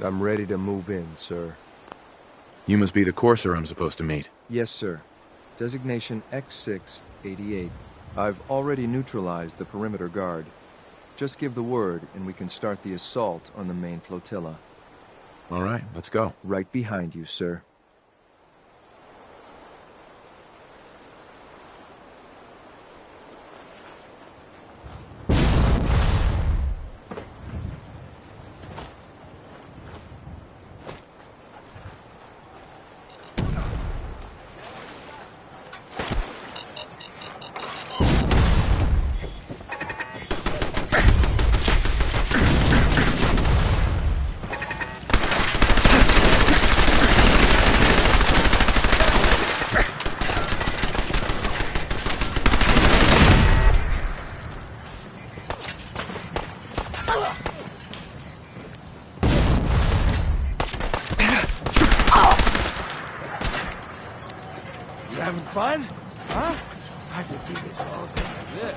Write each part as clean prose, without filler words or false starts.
I'm ready to move in, sir. You must be the courser I'm supposed to meet. Yes, sir. Designation X688. I've already neutralized the perimeter guard. Just give the word, and we can start the assault on the main flotilla. All right, let's go. Right behind you, sir. Having fun? Huh? I could do this all day.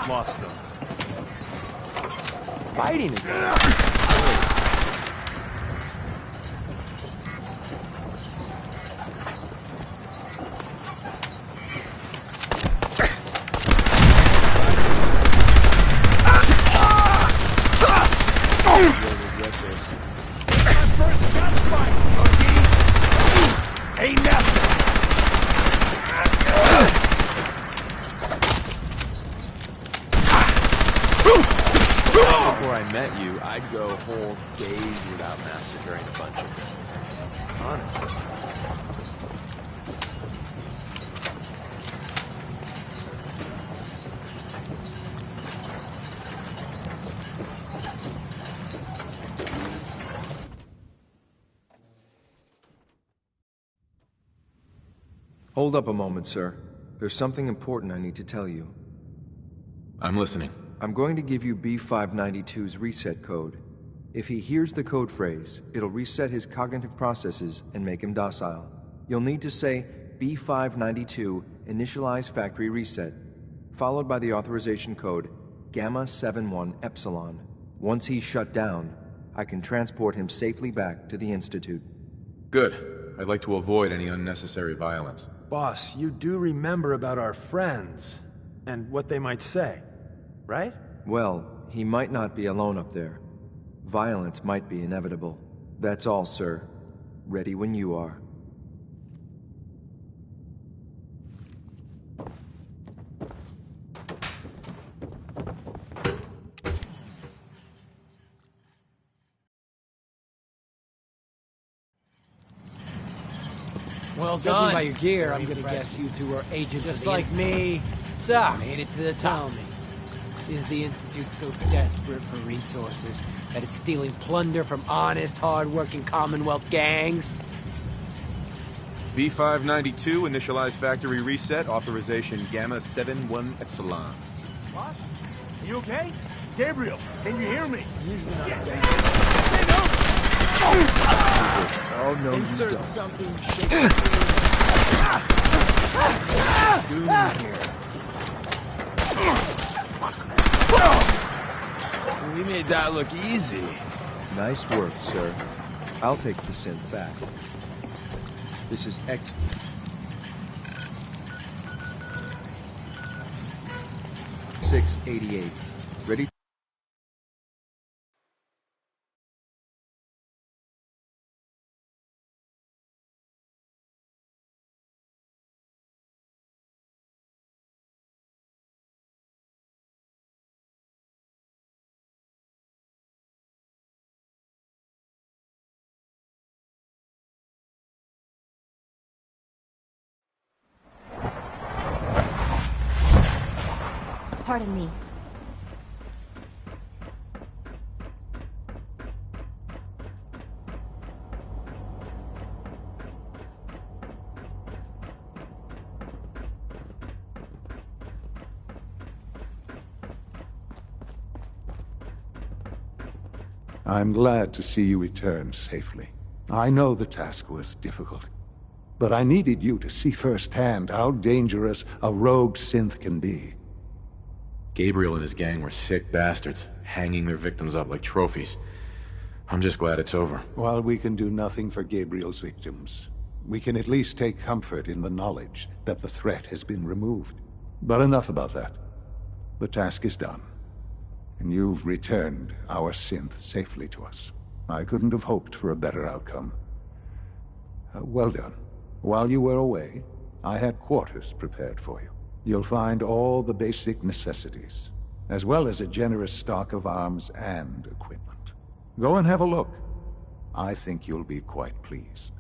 Lost them. Fighting again. Ain't nothing. Before I met you, I'd go whole days without massacring a bunch of things. Honest. Hold up a moment, sir. There's something important I need to tell you. I'm listening. I'm going to give you B592's reset code. If he hears the code phrase, it'll reset his cognitive processes and make him docile. You'll need to say B592 initialize factory reset, followed by the authorization code Gamma 71 Epsilon. Once he's shut down, I can transport him safely back to the Institute. Good. I'd like to avoid any unnecessary violence. Boss, you do remember about our friends and what they might say, right? Well, he might not be alone up there. Violence might be inevitable. That's all, sir. Ready when you are. Well Judging done. by your gear, I'm gonna guess you two are agents Just of the like me. So, made it to the top. Tell me, Is the Institute so desperate for resources that it's stealing plunder from honest, hard-working Commonwealth gangs? B592, initialize factory reset, authorization Gamma 71 Epsilon. Boss? Are you okay? Gabriel, can you hear me? Oh, no, Insert you don't. something We made that look easy. Nice work, sir. I'll take the synth back. This is X. $688. Ready? Pardon me. I'm glad to see you return safely. I know the task was difficult, but I needed you to see firsthand how dangerous a rogue synth can be. Gabriel and his gang were sick bastards, hanging their victims up like trophies. I'm just glad it's over. While we can do nothing for Gabriel's victims, we can at least take comfort in the knowledge that the threat has been removed. But enough about that. The task is done, and you've returned our synth safely to us. I couldn't have hoped for a better outcome. Well done. While you were away, I had quarters prepared for you. You'll find all the basic necessities, as well as a generous stock of arms and equipment. Go and have a look. I think you'll be quite pleased.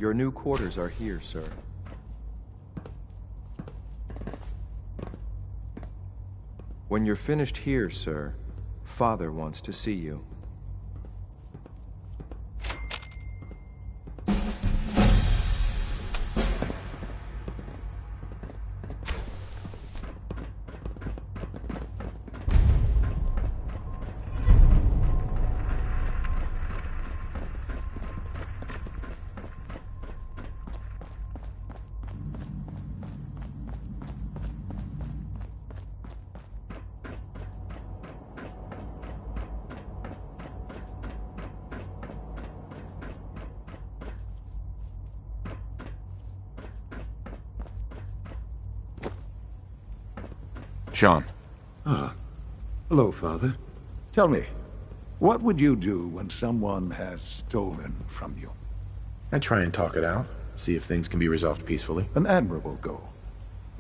Your new quarters are here, sir. When you're finished here, sir, Father wants to see you. Sean. Hello, Father. Tell me, what would you do when someone has stolen from you? I try and talk it out, see if things can be resolved peacefully. An admirable goal.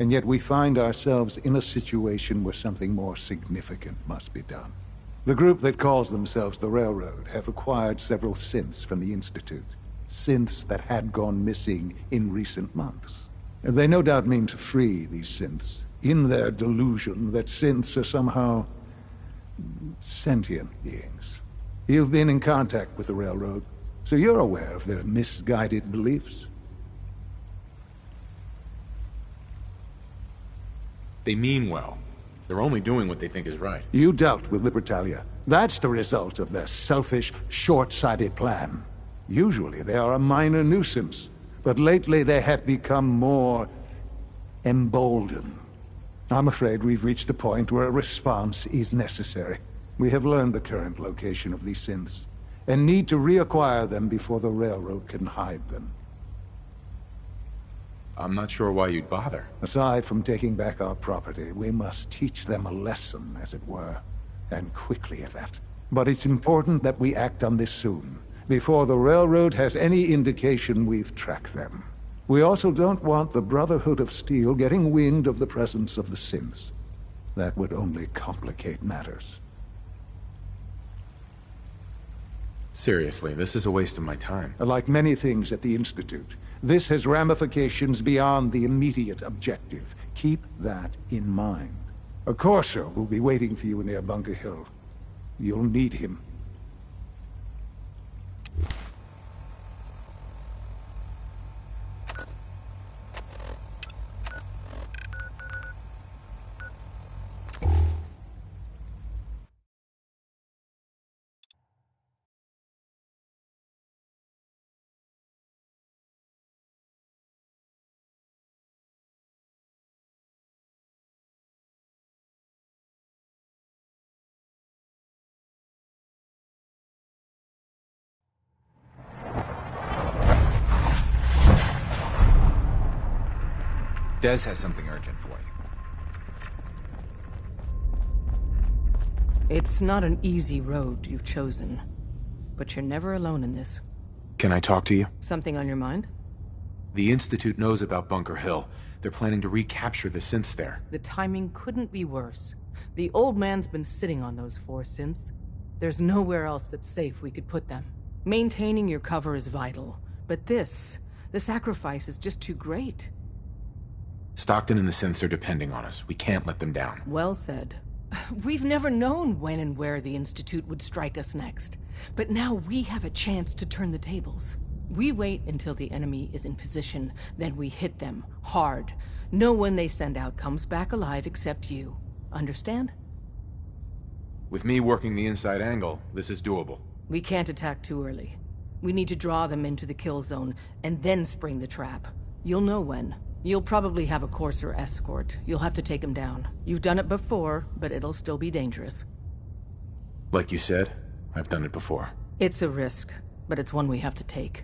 And yet we find ourselves in a situation where something more significant must be done. The group that calls themselves the Railroad have acquired several synths from the Institute. Synths that had gone missing in recent months. They no doubt mean to free these synths, in their delusion that synths are somehow sentient beings. You've been in contact with the Railroad, so you're aware of their misguided beliefs. They mean well. They're only doing what they think is right. You dealt with Libertalia. That's the result of their selfish, short-sighted plan. Usually they are a minor nuisance, but lately they have become more emboldened. I'm afraid we've reached the point where a response is necessary. We have learned the current location of these synths, and need to reacquire them before the railroad can hide them. I'm not sure why you'd bother. Aside from taking back our property, we must teach them a lesson, as it were, and quickly at that. But it's important that we act on this soon, before the railroad has any indication we've tracked them. We also don't want the Brotherhood of Steel getting wind of the presence of the synths. That would only complicate matters. Seriously, this is a waste of my time. Like many things at the Institute, this has ramifications beyond the immediate objective. Keep that in mind. A Corso will be waiting for you near Bunker Hill. You'll need him. Dez has something urgent for you. It's not an easy road you've chosen, but you're never alone in this. Can I talk to you? Something on your mind? The Institute knows about Bunker Hill. They're planning to recapture the synths there. The timing couldn't be worse. The old man's been sitting on those 4 synths. There's nowhere else that's safe we could put them. Maintaining your cover is vital, but the sacrifice is just too great. Stockton and the synths are depending on us. We can't let them down. Well said. We've never known when and where the Institute would strike us next. But now we have a chance to turn the tables. We wait until the enemy is in position, then we hit them, hard. No one they send out comes back alive except you. Understand? With me working the inside angle, this is doable. We can't attack too early. We need to draw them into the kill zone, and then spring the trap. You'll know when. You'll probably have a Courser escort. You'll have to take him down. You've done it before, but it'll still be dangerous. Like you said, I've done it before. It's a risk, but it's one we have to take.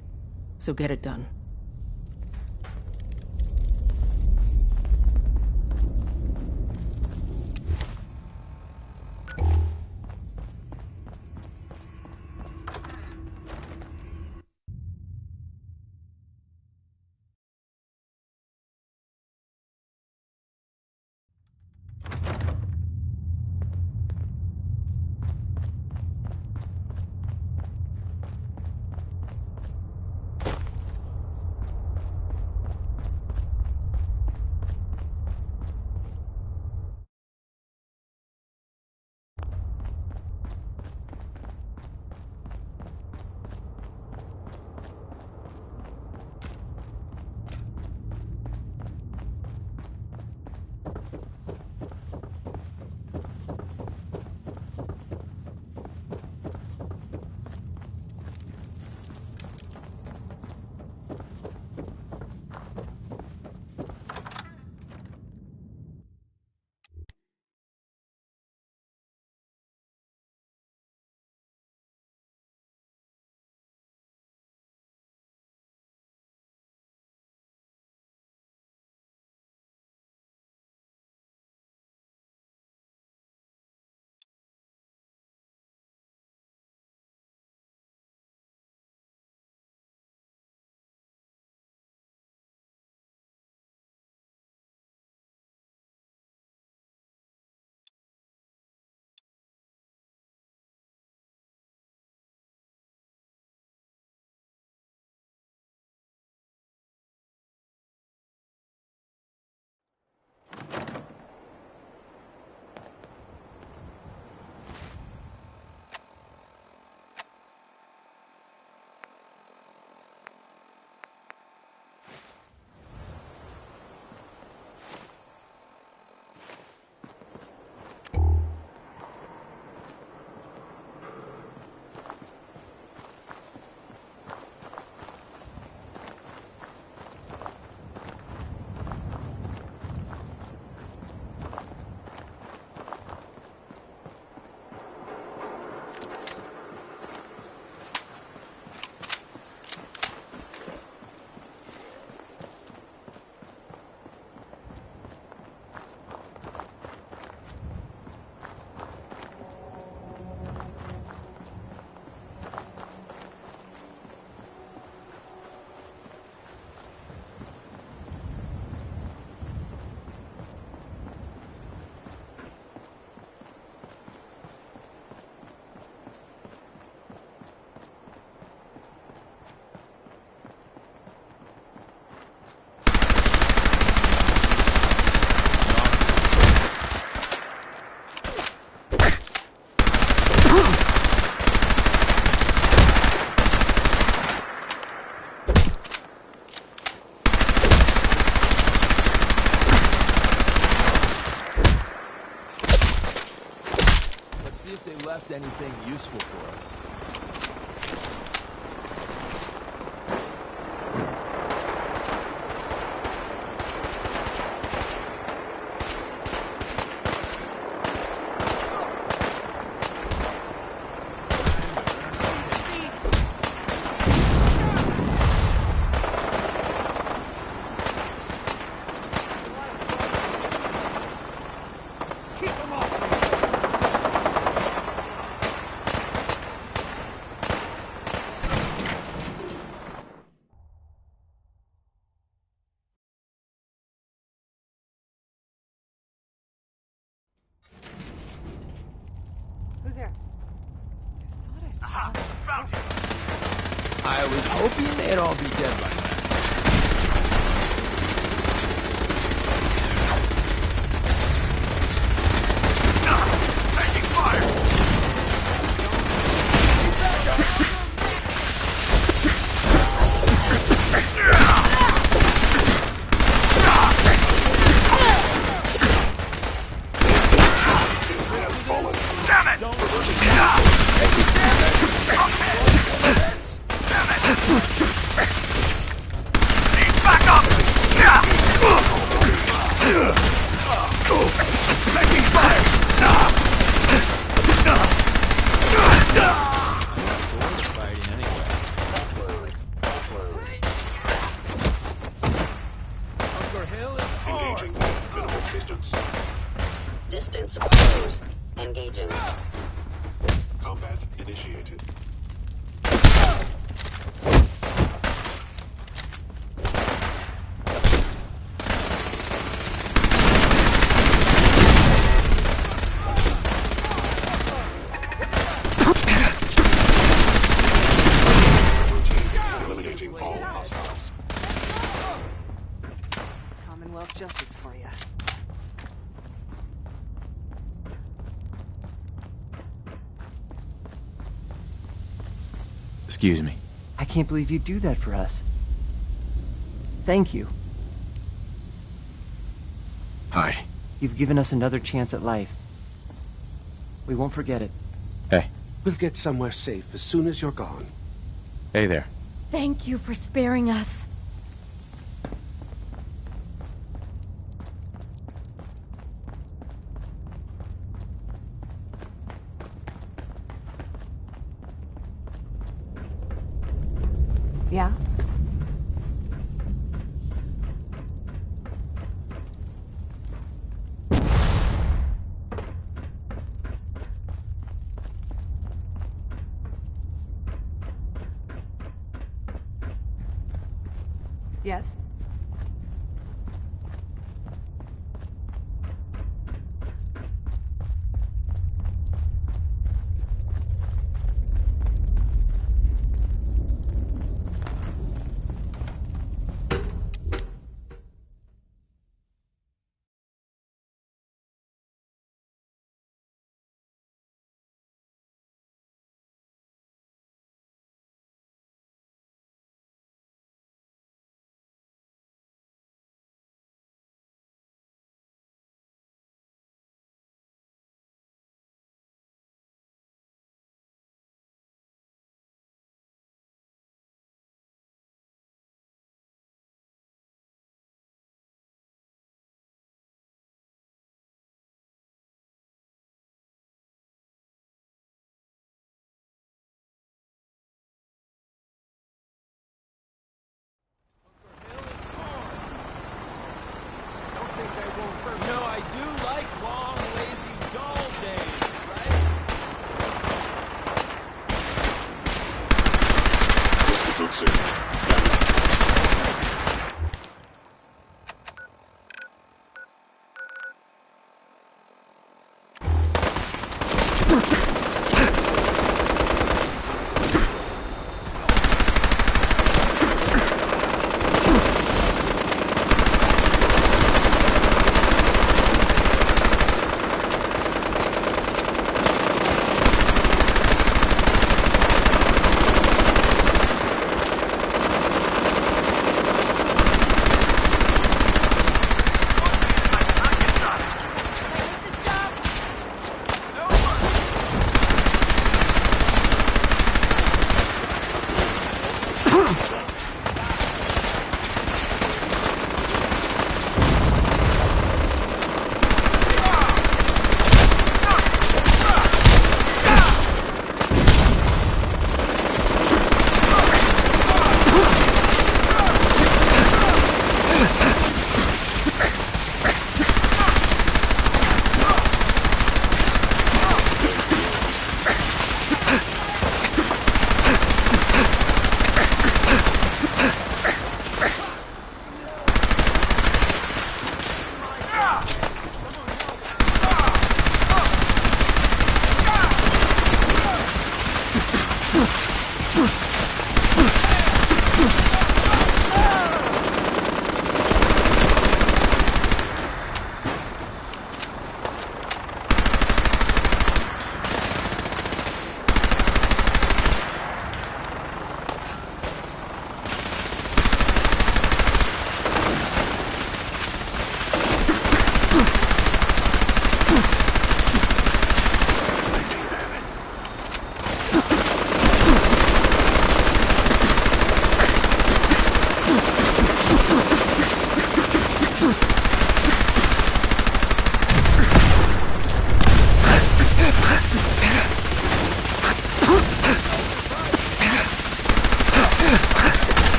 So get it done. anything useful for us. Who's there? Aha! Found you! I was hoping they'd all be dead by now. Taking fire! Damn it! Need backup! Taking fire! Fighting anyway. Bunker Hill is Engaging. Minimal distance. Distance closed. Engaging. Combat initiated. Eliminating all hostiles. It's Commonwealth justice for you. Excuse me. I can't believe you'd do that for us. Thank you. Hi. You've given us another chance at life. We won't forget it. Hey. We'll get somewhere safe as soon as you're gone. Hey there. Thank you for sparing us. Yeah? Yes?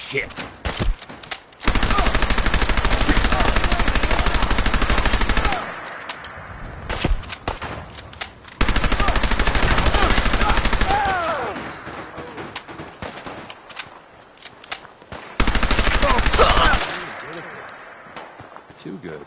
Shit. Too good.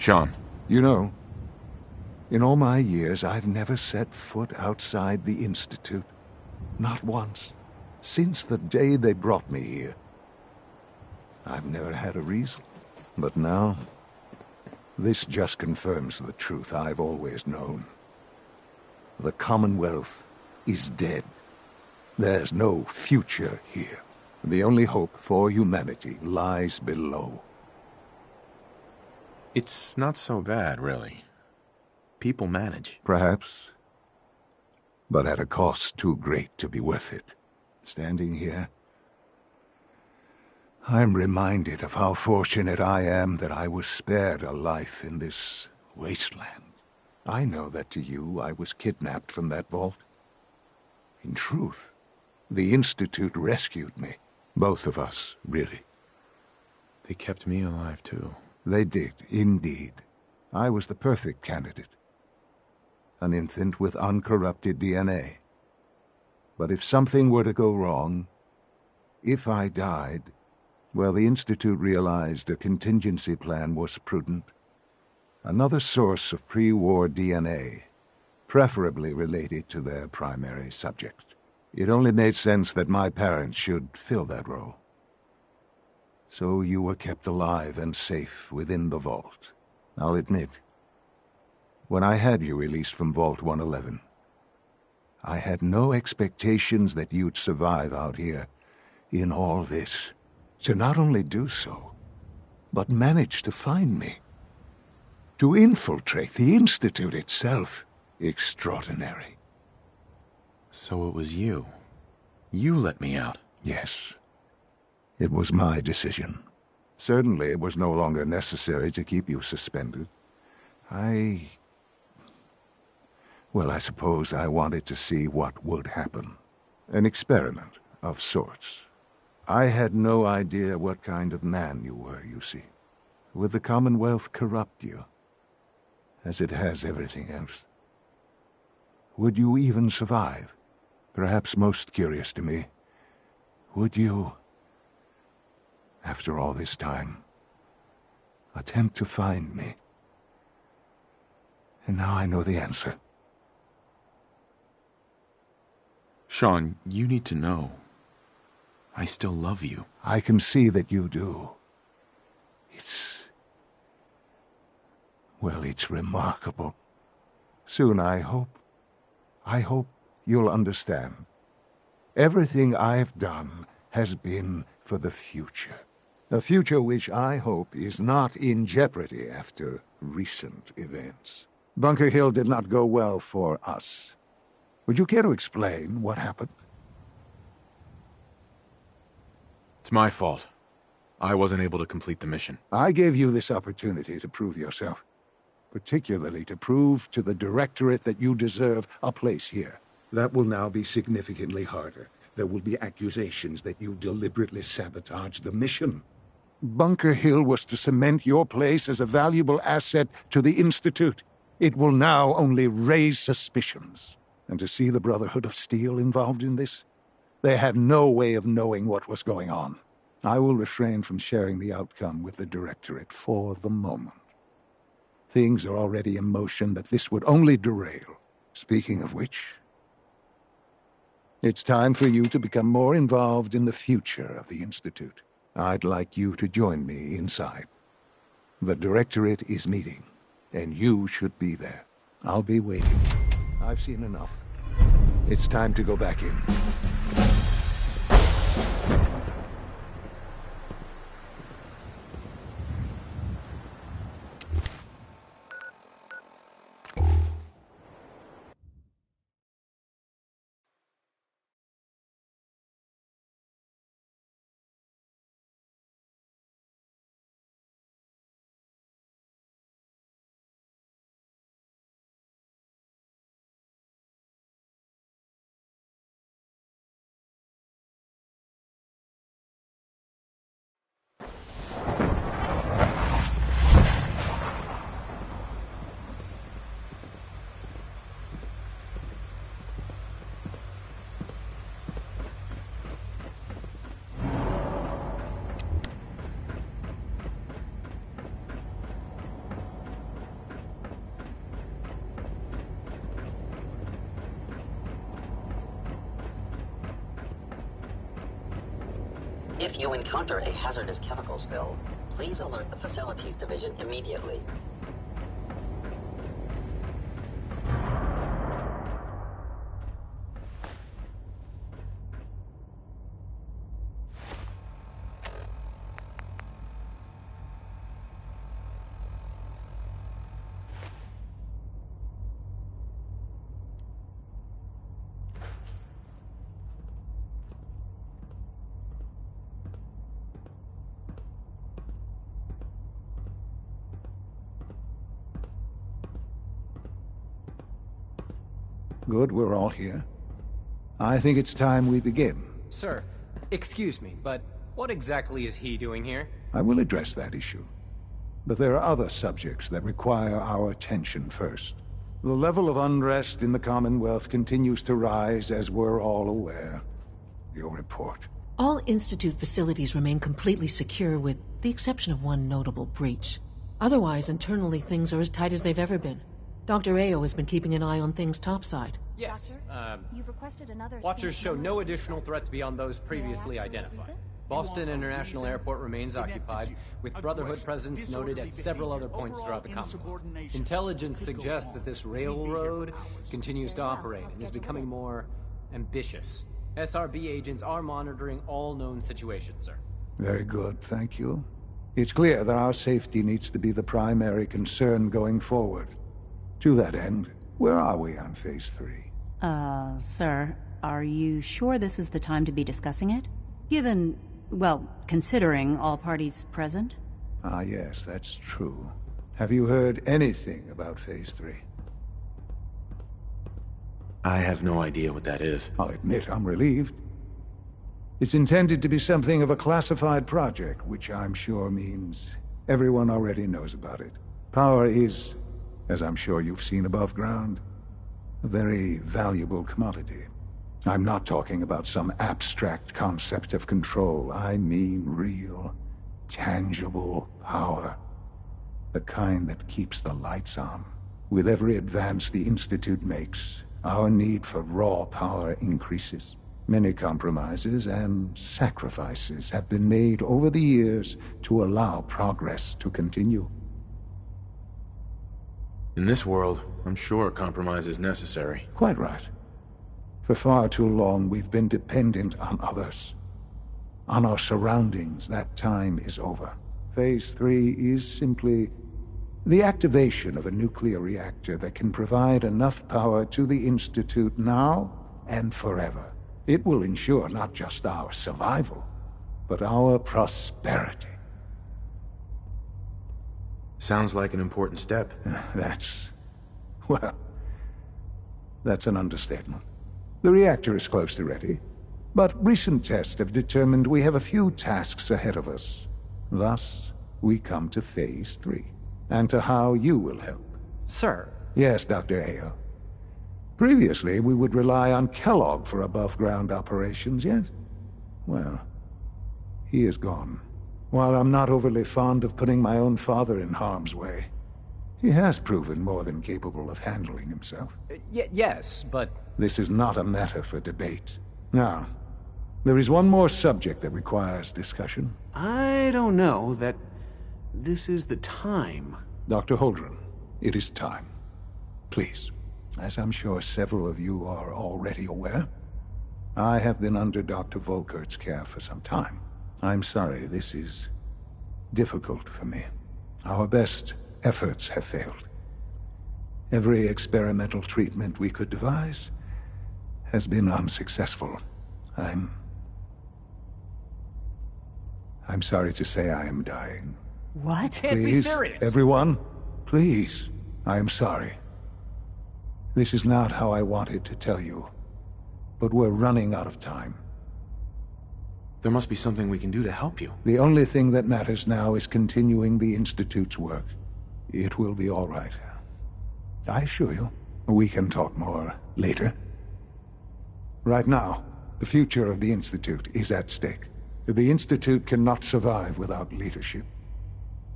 Sean. You know, in all my years, I've never set foot outside the Institute. Not once. Since the day they brought me here. I've never had a reason. But now, this just confirms the truth I've always known. The Commonwealth is dead. There's no future here. The only hope for humanity lies below. It's not so bad, really. People manage. Perhaps. But at a cost too great to be worth it. Standing here, I'm reminded of how fortunate I am that I was spared a life in this wasteland. I know that to you, I was kidnapped from that vault. In truth, the Institute rescued me. Both of us, really. They kept me alive, too. They did, indeed. I was the perfect candidate. An infant with uncorrupted DNA. But if something were to go wrong, if I died, well, the Institute realized a contingency plan was prudent. Another source of pre-war DNA, preferably related to their primary subject. It only made sense that my parents should fill that role. 'So you were kept alive and safe within the vault. I'll admit, when I had you released from Vault 111, I had no expectations that you'd survive out here in all this. To not only do so, but manage to find me. To infiltrate the Institute itself. Extraordinary. So it was you. You let me out. Yes. It was my decision. Certainly it was no longer necessary to keep you suspended. Well, I suppose I wanted to see what would happen. An experiment of sorts. I had no idea what kind of man you were, you see. Would the Commonwealth corrupt you? As it has everything else? Would you even survive? Perhaps most curious to me, would you, after all this time, attempt to find me? And now I know the answer. Sean, you need to know. I still love you. I can see that you do. Well, it's remarkable. Soon, I hope you'll understand. Everything I've done has been for the future. A future which I hope is not in jeopardy after recent events. Bunker Hill did not go well for us. Would you care to explain what happened? It's my fault. I wasn't able to complete the mission. I gave you this opportunity to prove yourself. Particularly to prove to the Directorate that you deserve a place here. That will now be significantly harder. There will be accusations that you deliberately sabotaged the mission. Bunker Hill was to cement your place as a valuable asset to the Institute. It will now only raise suspicions. And to see the Brotherhood of Steel involved in this? They had no way of knowing what was going on. I will refrain from sharing the outcome with the Directorate for the moment. Things are already in motion that this would only derail. Speaking of which, it's time for you to become more involved in the future of the Institute. I'd like you to join me inside. The Directorate is meeting, and you should be there. I'll be waiting. I've seen enough. It's time to go back in. If you encounter a hazardous chemical spill, please alert the Facilities Division immediately. Good, we're all here. I think it's time we begin. Sir, excuse me, but what exactly is he doing here? I will address that issue. But there are other subjects that require our attention first. The level of unrest in the Commonwealth continues to rise, as we're all aware. Your report. All Institute facilities remain completely secure with the exception of one notable breach. Otherwise, internally things are as tight as they've ever been. Dr. Ayo has been keeping an eye on things topside. Yes, You've requested another Watchers show sample no additional threats beyond those previously identified. Boston International Airport remains occupied, with Brotherhood presence noted at several other points throughout the Commonwealth. Intelligence suggests that this railroad continues to operate and is becoming more ambitious. SRB agents are monitoring all known situations, sir. Very good, thank you. It's clear that our safety needs to be the primary concern going forward. To that end, where are we on Phase 3? Sir, are you sure this is the time to be discussing it? Given, well, considering all parties present? Ah, yes, that's true. Have you heard anything about Phase 3? I have no idea what that is. I'll admit I'm relieved. It's intended to be something of a classified project, which I'm sure means everyone already knows about it. Power is, as I'm sure you've seen above ground, a very valuable commodity. I'm not talking about some abstract concept of control. I mean real, tangible power. The kind that keeps the lights on. With every advance the Institute makes, our need for raw power increases. Many compromises and sacrifices have been made over the years to allow progress to continue. In this world, I'm sure compromise is necessary. Quite right. For far too long, we've been dependent on others. On our surroundings. That time is over. Phase 3 is simply the activation of a nuclear reactor that can provide enough power to the Institute now and forever. It will ensure not just our survival, but our prosperity. Sounds like an important step. That's an understatement. The reactor is close to ready, but recent tests have determined we have a few tasks ahead of us. Thus, we come to Phase 3, and to how you will help. Sir? Yes, Dr. Ayo. Previously, we would rely on Kellogg for above-ground operations, yes? Well, he is gone. While I'm not overly fond of putting my own father in harm's way, he has proven more than capable of handling himself. Yes, but... This is not a matter for debate. Now, there is one more subject that requires discussion. I don't know that this is the time. Dr. Holdren, it is time. Please. As I'm sure several of you are already aware, I have been under Dr. Volkert's care for some time. I'm sorry, this is difficult for me. Our best efforts have failed. Every experimental treatment we could devise has been unsuccessful. I'm sorry to say I am dying. What? Can't be serious. Everyone, please. I am sorry. This is not how I wanted to tell you, but we're running out of time. There must be something we can do to help you. The only thing that matters now is continuing the Institute's work. It will be all right. I assure you, we can talk more later. Right now, the future of the Institute is at stake. The Institute cannot survive without leadership.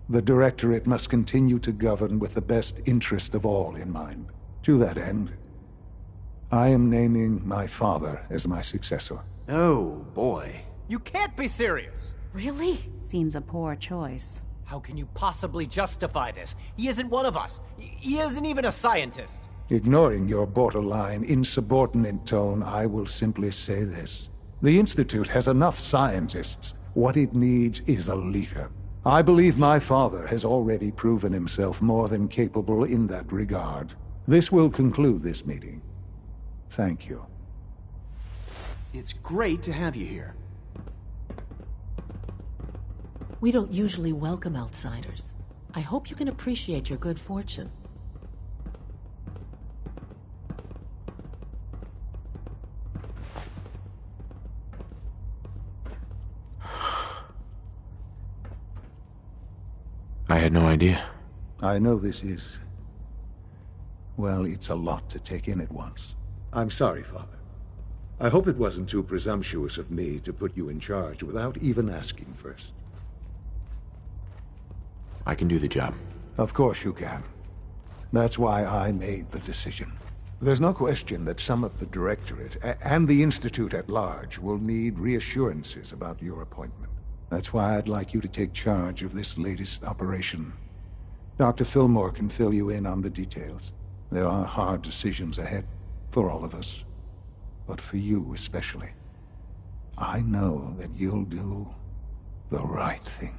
The Directorate must continue to govern with the best interest of all in mind. To that end, I am naming my father as my successor. Oh, boy. You can't be serious! Really? Seems a poor choice. How can you possibly justify this? He isn't one of us. He isn't even a scientist. Ignoring your borderline, insubordinate tone, I will simply say this. The Institute has enough scientists. What it needs is a leader. I believe my father has already proven himself more than capable in that regard. This will conclude this meeting. Thank you. It's great to have you here. We don't usually welcome outsiders. I hope you can appreciate your good fortune. I had no idea. I know this is... well, it's a lot to take in at once. I'm sorry, Father. I hope it wasn't too presumptuous of me to put you in charge without even asking first. I can do the job. Of course you can. That's why I made the decision. There's no question that some of the Directorate and the Institute at large will need reassurances about your appointment. That's why I'd like you to take charge of this latest operation. Dr. Fillmore can fill you in on the details. There are hard decisions ahead, for all of us. But for you especially. I know that you'll do the right thing.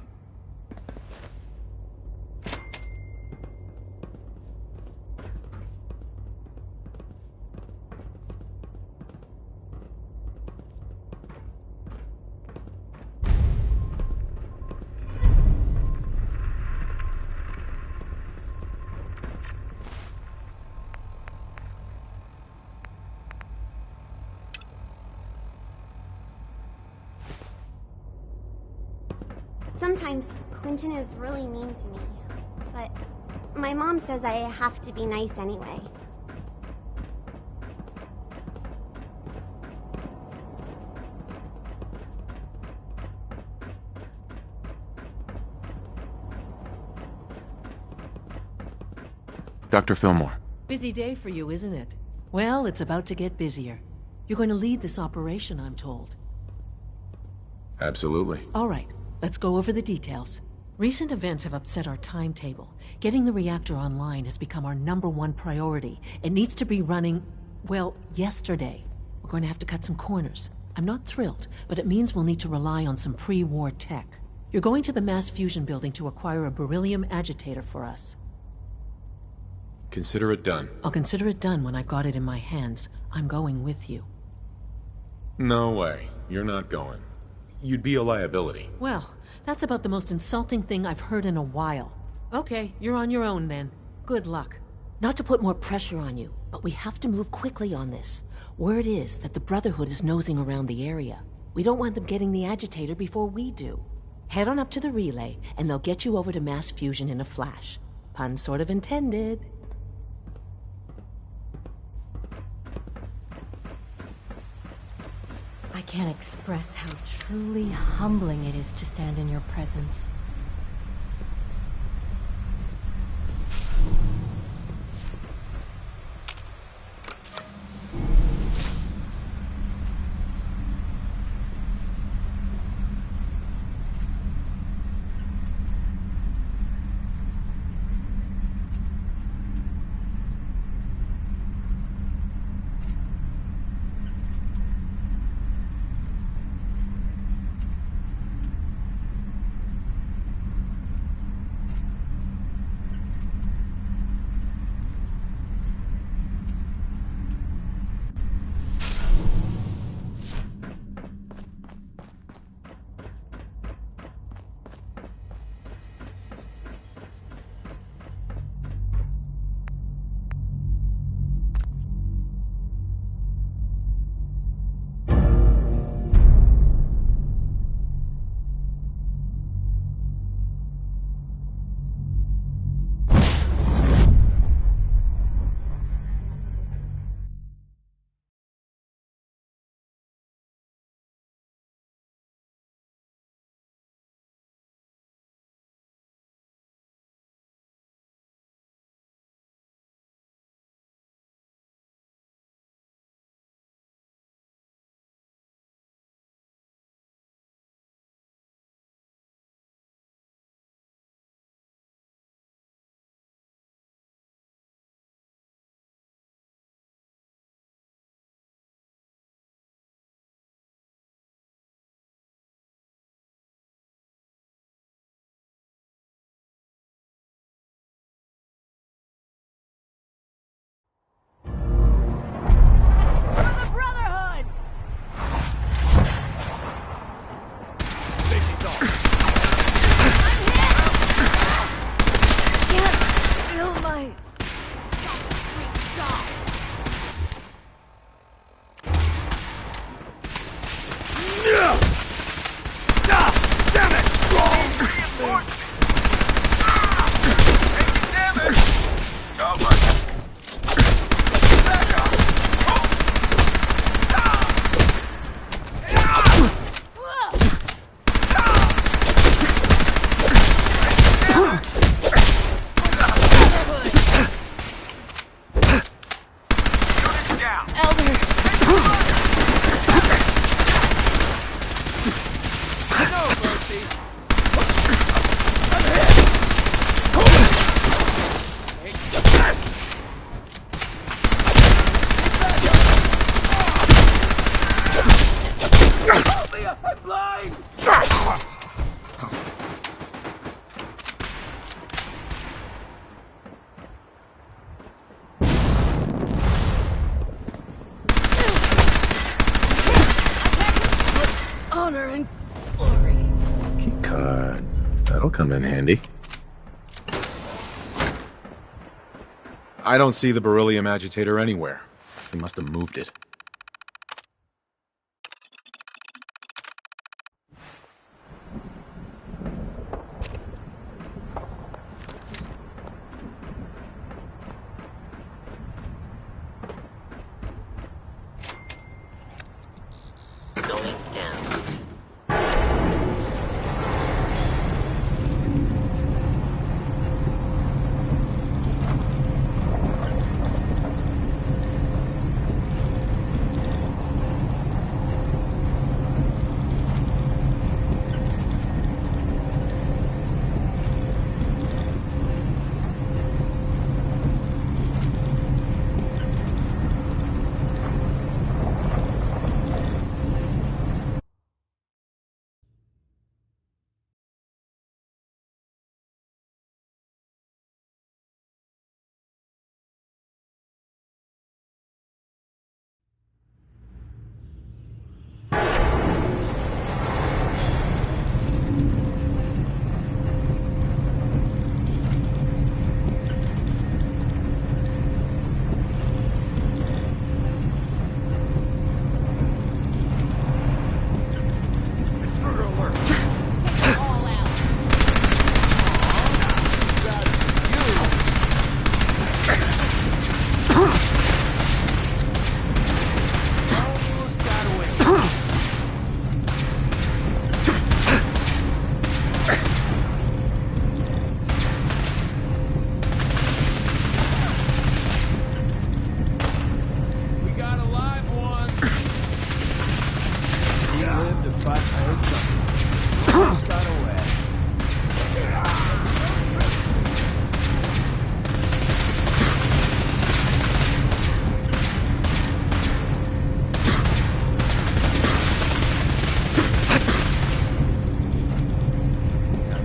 Sometimes Quentin is really mean to me, but my mom says I have to be nice anyway. Dr. Fillmore. Busy day for you, isn't it? Well, it's about to get busier. You're going to lead this operation, I'm told. Absolutely. All right. Let's go over the details. Recent events have upset our timetable. Getting the reactor online has become our #1 priority. It needs to be running, well, yesterday. We're going to have to cut some corners. I'm not thrilled, but it means we'll need to rely on some pre-war tech. You're going to the mass fusion building to acquire a beryllium agitator for us. Consider it done. I'll consider it done when I've got it in my hands. I'm going with you. No way. You're not going. You'd be a liability. Well, that's about the most insulting thing I've heard in a while. Okay, you're on your own then. Good luck. Not to put more pressure on you, but we have to move quickly on this. Word is that the Brotherhood is nosing around the area. We don't want them getting the agitator before we do. Head on up to the relay, and they'll get you over to mass fusion in a flash. Pun sort of intended. I can't express how truly humbling it is to stand in your presence. That'll come in handy. I don't see the beryllium agitator anywhere. He must have moved it. Going down.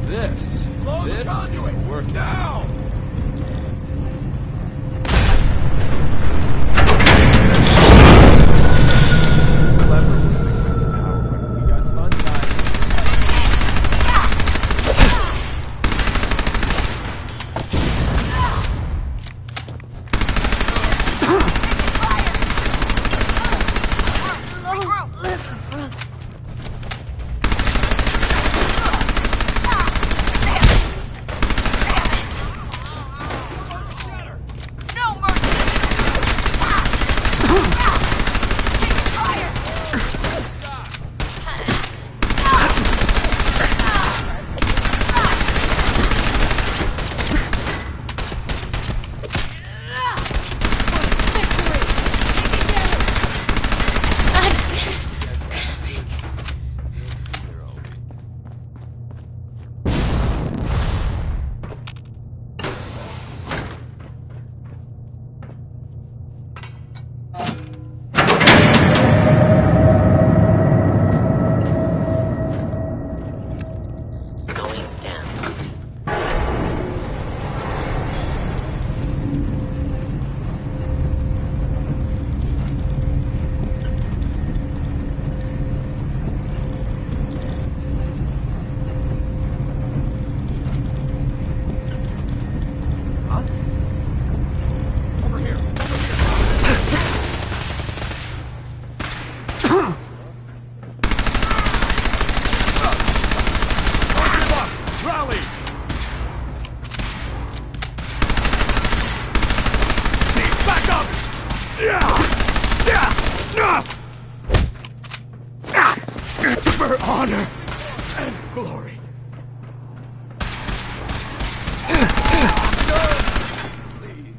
This is working. Now! For honor and glory. Please.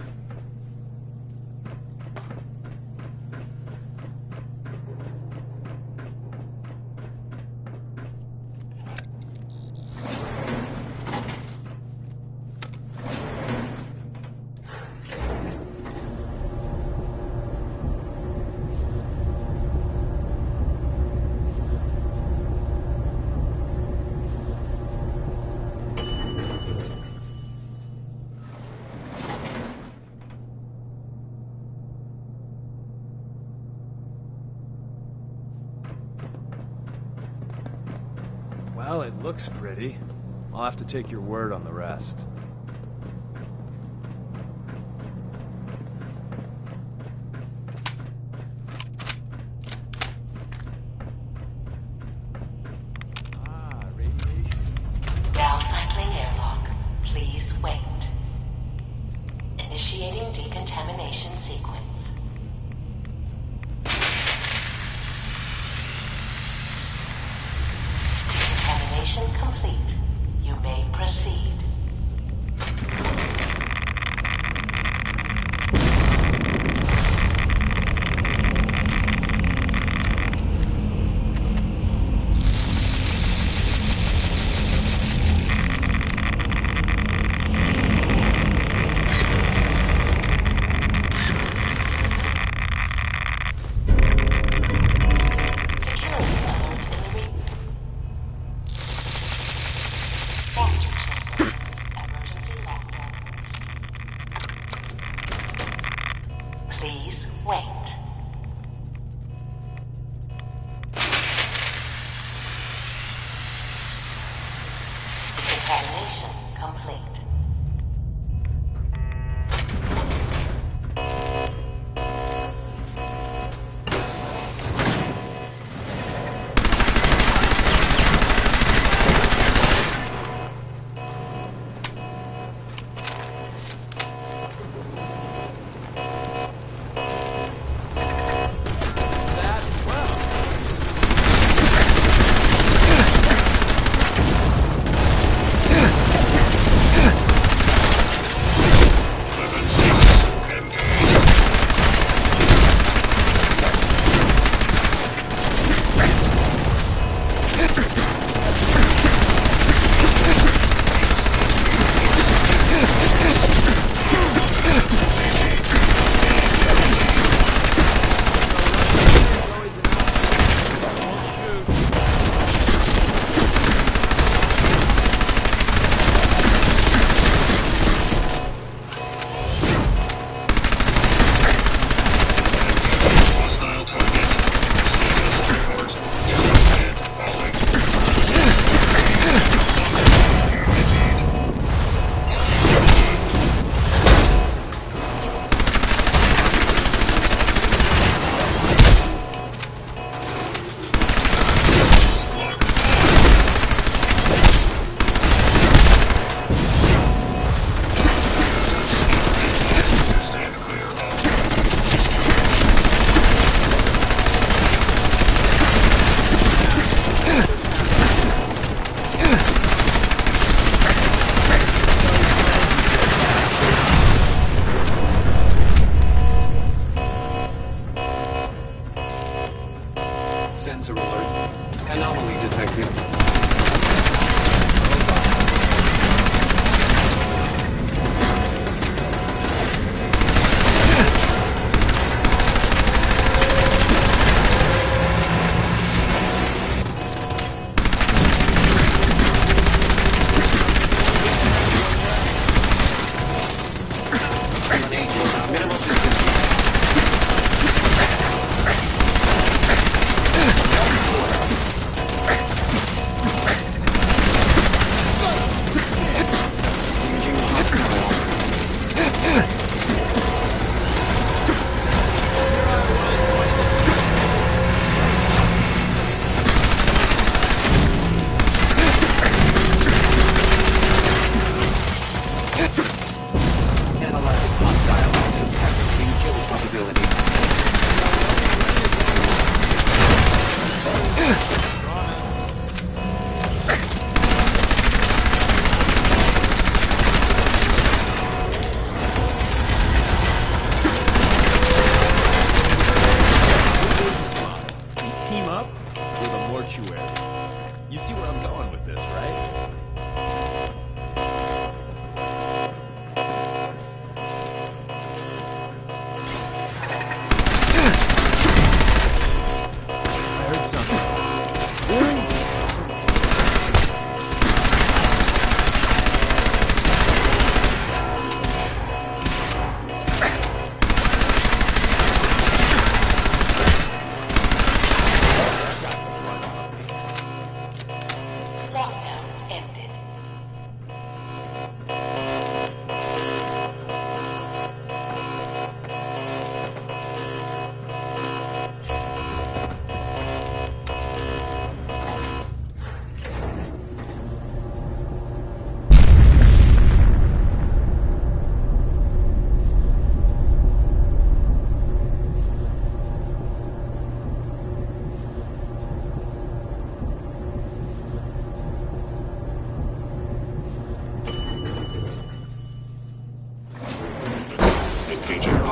Well, it looks pretty. I'll have to take your word on the rest. Now cycling airlock. Please wait. Initiating decontamination sequence. Decontamination complete. You may proceed. Please wait. Decontamination complete.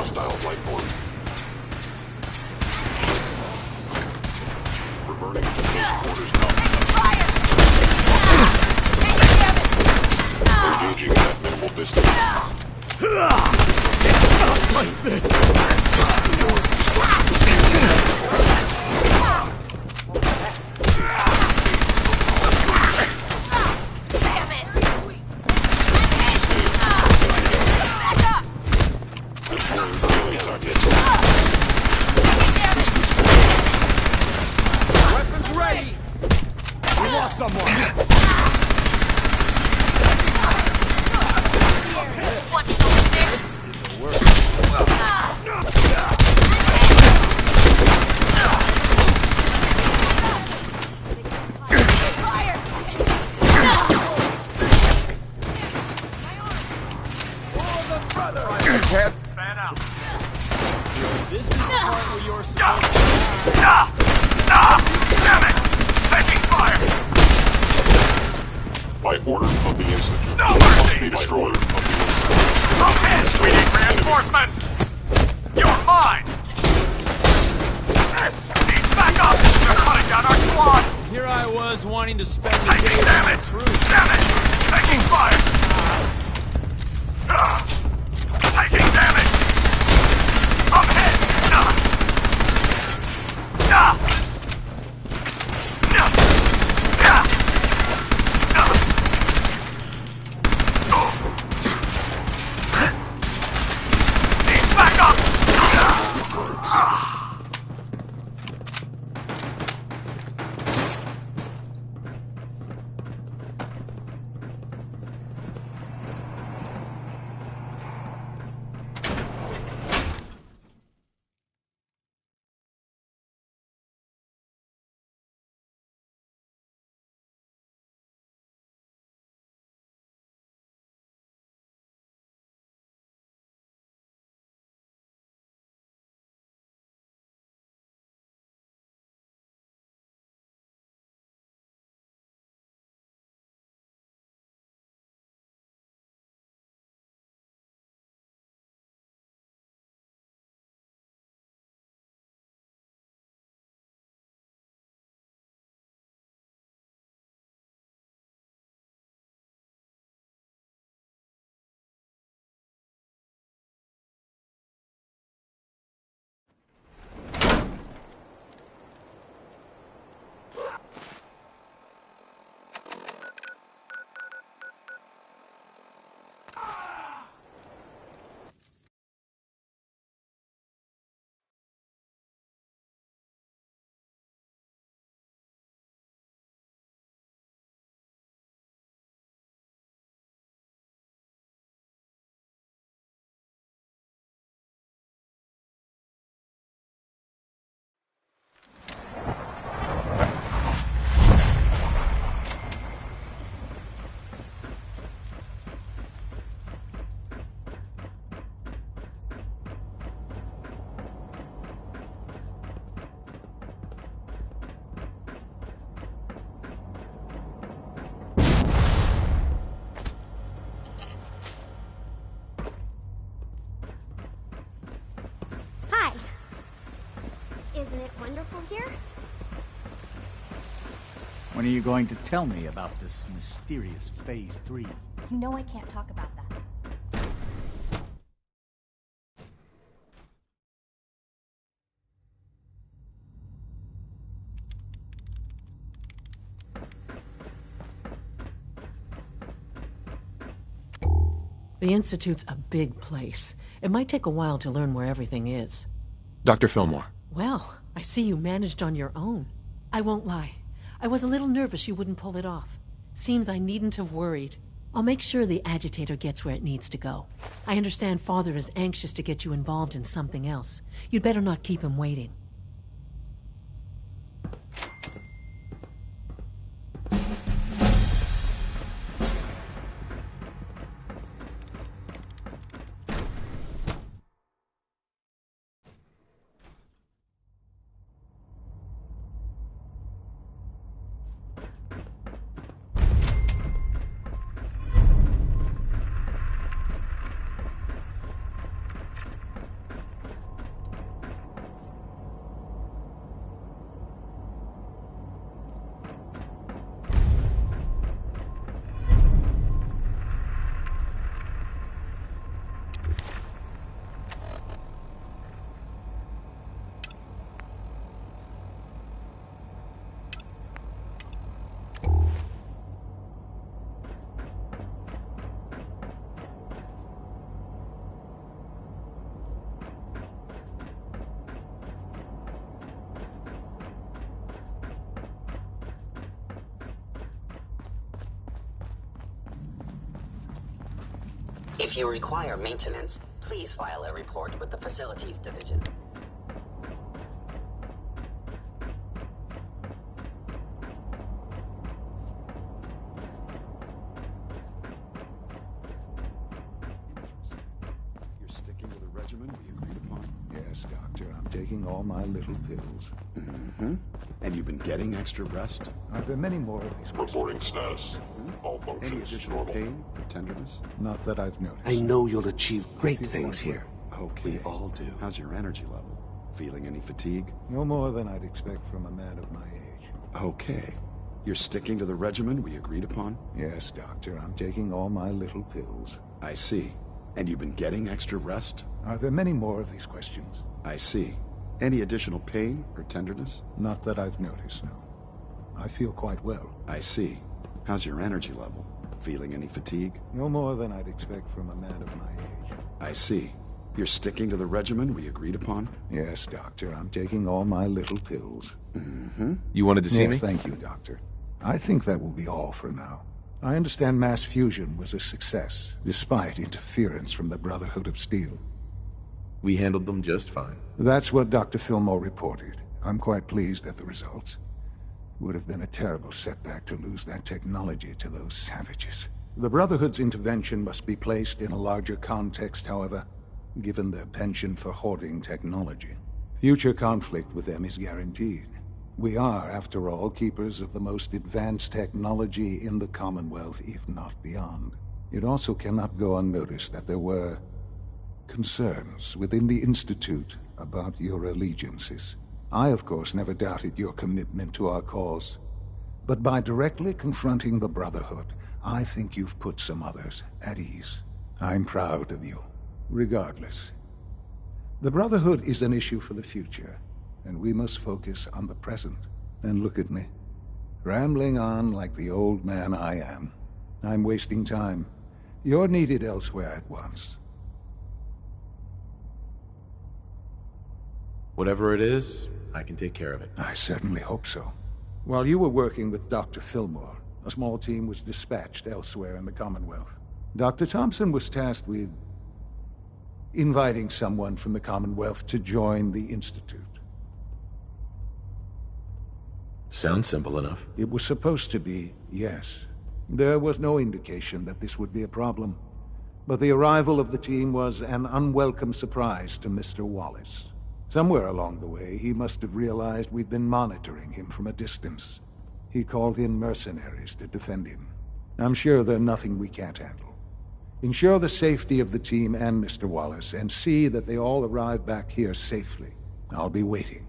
hostile life form. Reverting to close quarters combat. Engaging at minimal distance. Like this. Weapons ready. We lost someone. Fan out. This is the part where you're supposed Damn it! Taking fire! By order of the Institute. No mercy! Be destroyed. Okay, we need reinforcements! You're mine! This needs backup! They're hunting down our squad! Here I was wanting to spend the Taking day damage! Damn it! Taking fire! Taking damage! I'm hit! Need backup! Isn't it wonderful here? When are you going to tell me about this mysterious Phase 3? You know I can't talk about that. The Institute's a big place. It might take a while to learn where everything is. Dr. Fillmore. Well, I see you managed on your own. I won't lie. I was a little nervous you wouldn't pull it off. Seems I needn't have worried. I'll make sure the agitator gets where it needs to go. I understand Father is anxious to get you involved in something else. You'd better not keep him waiting. If you require maintenance, please file a report with the Facilities Division. You're sticking to the regimen we agreed upon? Yes, Doctor. I'm taking all my little pills. Mm-hmm. And you've been getting extra rest? Are there many more of these? Reporting status. All functions Any additional normal. pain or tenderness? Not that I've noticed. I know you'll achieve great things here. Okay. We all do. How's your energy level? Feeling any fatigue? No more than I'd expect from a man of my age. Okay. You're sticking to the regimen we agreed upon? Yes, Doctor. I'm taking all my little pills. I see. And you've been getting extra rest? Are there many more of these questions? I see. Any additional pain or tenderness? Not that I've noticed, no. I feel quite well. I see. How's your energy level? Feeling any fatigue? No more than I'd expect from a man of my age. I see. You're sticking to the regimen we agreed upon? Yes, Doctor. I'm taking all my little pills. Mm-hmm. You wanted to see me? Yes, thank you, Doctor. I think that will be all for now. I understand mass fusion was a success, despite interference from the Brotherhood of Steel. We handled them just fine. That's what Dr. Fillmore reported. I'm quite pleased at the results. Would have been a terrible setback to lose that technology to those savages. The Brotherhood's intervention must be placed in a larger context, however, given their penchant for hoarding technology. Future conflict with them is guaranteed. We are, after all, keepers of the most advanced technology in the Commonwealth, if not beyond. It also cannot go unnoticed that there were concerns within the Institute about your allegiances. I, of course, never doubted your commitment to our cause. But by directly confronting the Brotherhood, I think you've put some others at ease. I'm proud of you, regardless. The Brotherhood is an issue for the future, and we must focus on the present. And look at me, rambling on like the old man I am. I'm wasting time. You're needed elsewhere at once. Whatever it is, I can take care of it. I certainly hope so. While you were working with Dr. Fillmore, a small team was dispatched elsewhere in the Commonwealth. Dr. Thompson was tasked with inviting someone from the Commonwealth to join the Institute. Sounds simple enough. It was supposed to be, yes. There was no indication that this would be a problem. But the arrival of the team was an unwelcome surprise to Mr. Wallace. Somewhere along the way, he must have realized we'd been monitoring him from a distance. He called in mercenaries to defend him. I'm sure they're nothing we can't handle. Ensure the safety of the team and Mr. Wallace, and see that they all arrive back here safely. I'll be waiting.